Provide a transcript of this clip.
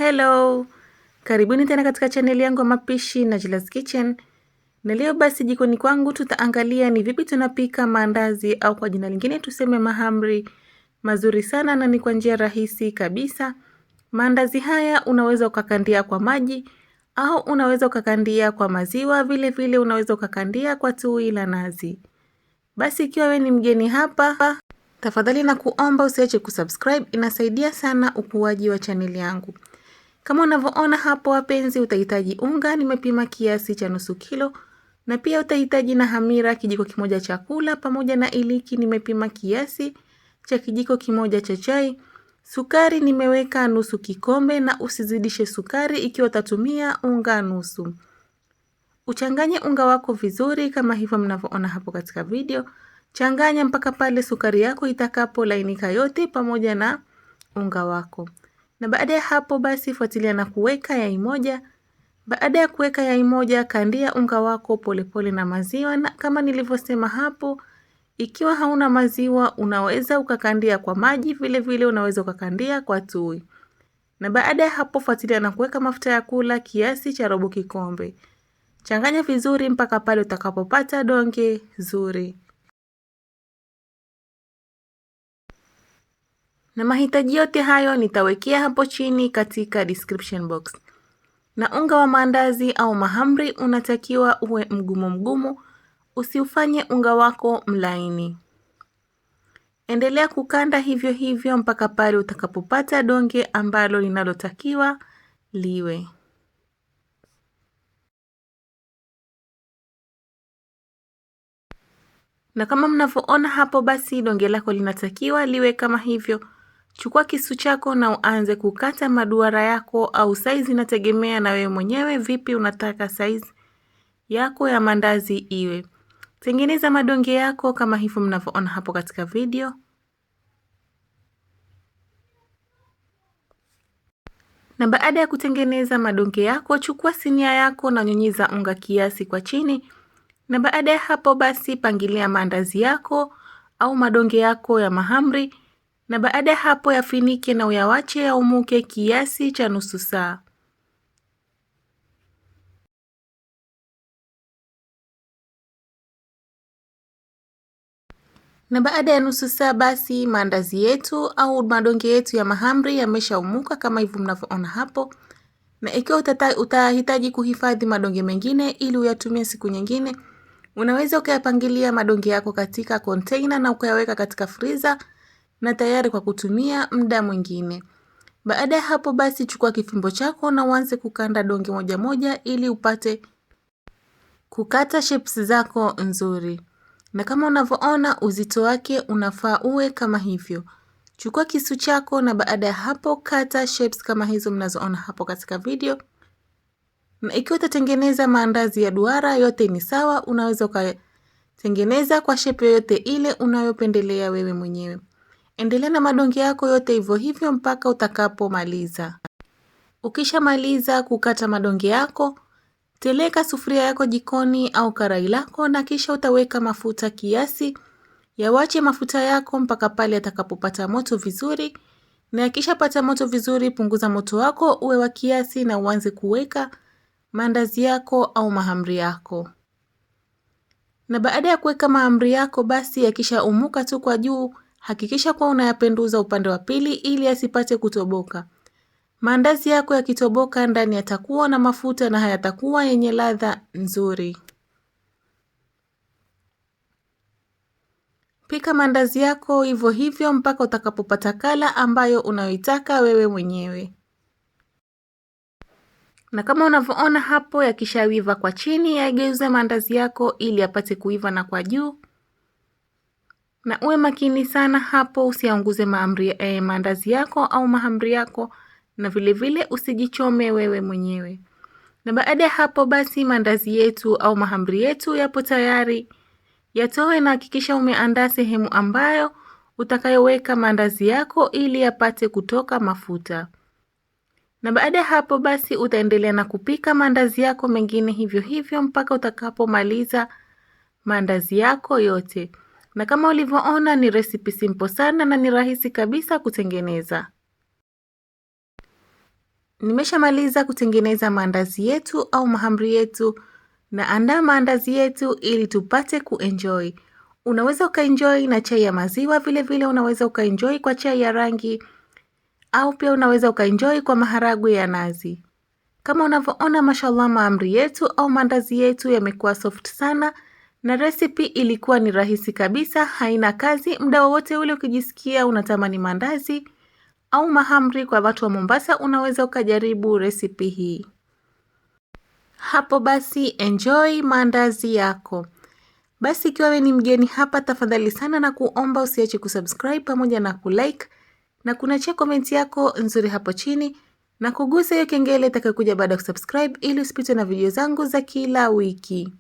Hello, karibuni tena katika chaneli yangu ya mapishi Najla's Kitchen. Na leo basi jikoni kwangu tutaangalia ni vipi tunapika maandazi au kwa jina lingine tuseme mahamri mazuri sana na ni kwa njia rahisi kabisa. Maandazi haya unaweza ukakandia kwa maji au unaweza ukakandia kwa maziwa, vile vile unaweza ukakandia kwa tui la nazi. Basi ikiwa wewe ni mgeni hapa, tafadhali na kuomba usiache kusubscribe, inasaidia sana ukuaji wa chaneli yangu. Kama unavyoona hapo wapenzi, utahitaji unga, nimepima kiasi cha nusu kilo, na pia utahitaji na hamira kijiko kimoja cha kula, pamoja na iliki nimepima kiasi cha kijiko kimoja cha chai. Sukari nimeweka nusu kikombe, na usizidishe sukari ikiwa utatumia unga nusu. Uchanganye unga wako vizuri kama hivyo mnavyoona hapo katika video. Changanya mpaka pale sukari yako itakapo lainika yote pamoja na unga wako. Na baada ya hapo basi fuatilia na kuweka yai moja. Baada ya kuweka yai moja, kandia unga wako polepole na maziwa, na kama nilivyosema hapo, ikiwa hauna maziwa unaweza ukakandia kwa maji, vile vile unaweza ukakandia kwa tui. Na baada ya hapo fuatilia na kuweka mafuta ya kula kiasi cha robo kikombe. Changanya vizuri mpaka pale utakapopata donge zuri. Na mahitaji yote hayo nitawekea hapo chini katika description box. Na unga wa maandazi au mahamri unatakiwa uwe mgumu mgumu, usiufanye unga wako mlaini. Endelea kukanda hivyo hivyo mpaka pale utakapopata donge ambalo linalotakiwa liwe. Na kama mnavyoona hapo basi donge lako linatakiwa liwe kama hivyo. Chukua kisu chako na uanze kukata maduara yako, au size inategemea na wewe mwenyewe vipi unataka size yako ya mandazi iwe. Tengeneza madonge yako kama hivyo mnavyoona hapo katika video. Na baada ya kutengeneza madonge yako, chukua sinia yako na nyunyiza unga kiasi kwa chini. Na baada ya hapo basi pangilia maandazi yako au madonge yako ya mahamri. Na baada ya hapo yafinike na uyawache yaumuke kiasi cha nusu saa. Na baada ya nusu saa basi maandazi yetu au madonge yetu ya mahamri yameshaumuka kama hivyo mnavyoona hapo. Na ikiwa utahitaji kuhifadhi madonge mengine ili uyatumie siku nyingine, unaweza ukayapangilia madonge yako katika container na ukayaweka katika freezer na tayari kwa kutumia muda mwingine. Baada ya hapo basi chukua kifimbo chako na uanze kukanda donge moja moja ili upate kukata shapes zako nzuri. Na kama unavyoona uzito wake unafaa uwe kama hivyo. Chukua kisu chako na baada ya hapo kata shapes kama hizo mnazoona hapo katika video. Na ikiwa utatengeneza maandazi ya duara yote ni sawa, unaweza ukatengeneza kwa shape yoyote ile unayopendelea wewe mwenyewe. Endelea na madonge yako yote hivyo hivyo mpaka utakapomaliza. Ukishamaliza kukata madonge yako, teleka sufuria yako jikoni au karai lako na kisha utaweka mafuta kiasi. Yawache mafuta yako mpaka pale yatakapopata moto vizuri. Na yakishapata moto vizuri, punguza moto wako uwe wa kiasi na uanze kuweka maandazi yako au mahamri yako. Na baada ya kuweka mahamri yako basi yakisha umuka tu kwa juu, hakikisha kwa unayapenduza upande wa pili ili asipate kutoboka. Maandazi yako yakitoboka ndani yatakuwa na mafuta na hayatakuwa yenye ladha nzuri. Pika maandazi yako hivyo hivyo mpaka utakapopata kala ambayo unayoitaka wewe mwenyewe. Na kama unavyoona hapo yakishawiva kwa chini, yageuze maandazi yako ili yapate kuiva na kwa juu. Na uwe makini sana hapo usianguze maandazi yako au mahamri yako, na vile vile usijichome wewe mwenyewe. Na baada ya hapo basi maandazi yetu au mahamri yetu yapo tayari. Yatoe na hakikisha umeandaa sehemu ambayo utakayoweka maandazi yako ili yapate kutoka mafuta. Na baada ya hapo basi utaendelea na kupika maandazi yako mengine hivyo hivyo mpaka utakapomaliza maandazi yako yote. Na kama ulivyoona ni recipe simple sana na ni rahisi kabisa kutengeneza. Nimeshamaliza kutengeneza maandazi yetu au mahamri yetu, na andaa maandazi yetu ili tupate kuenjoy. Unaweza ukaenjoy na chai ya maziwa, vile unaweza ukaenjoy kwa chai ya rangi, au pia unaweza ukaenjoy kwa maharagwe ya nazi. Kama unavyoona, mashallah, mahamri yetu au maandazi yetu yamekuwa soft sana, na recipe ilikuwa ni rahisi kabisa, haina kazi. Muda wowote ule ukijisikia unatamani maandazi au mahamri kwa watu wa Mombasa, unaweza ukajaribu recipe hii. Hapo basi enjoy maandazi yako. Basi ikiwa wewe ni mgeni hapa, tafadhali sana na kuomba usiache kusubscribe pamoja na kulike na kunachia comment yako nzuri hapo chini na kugusa hiyo kengele itakayokuja baada ya kusubscribe ili usipitwe na video zangu za kila wiki.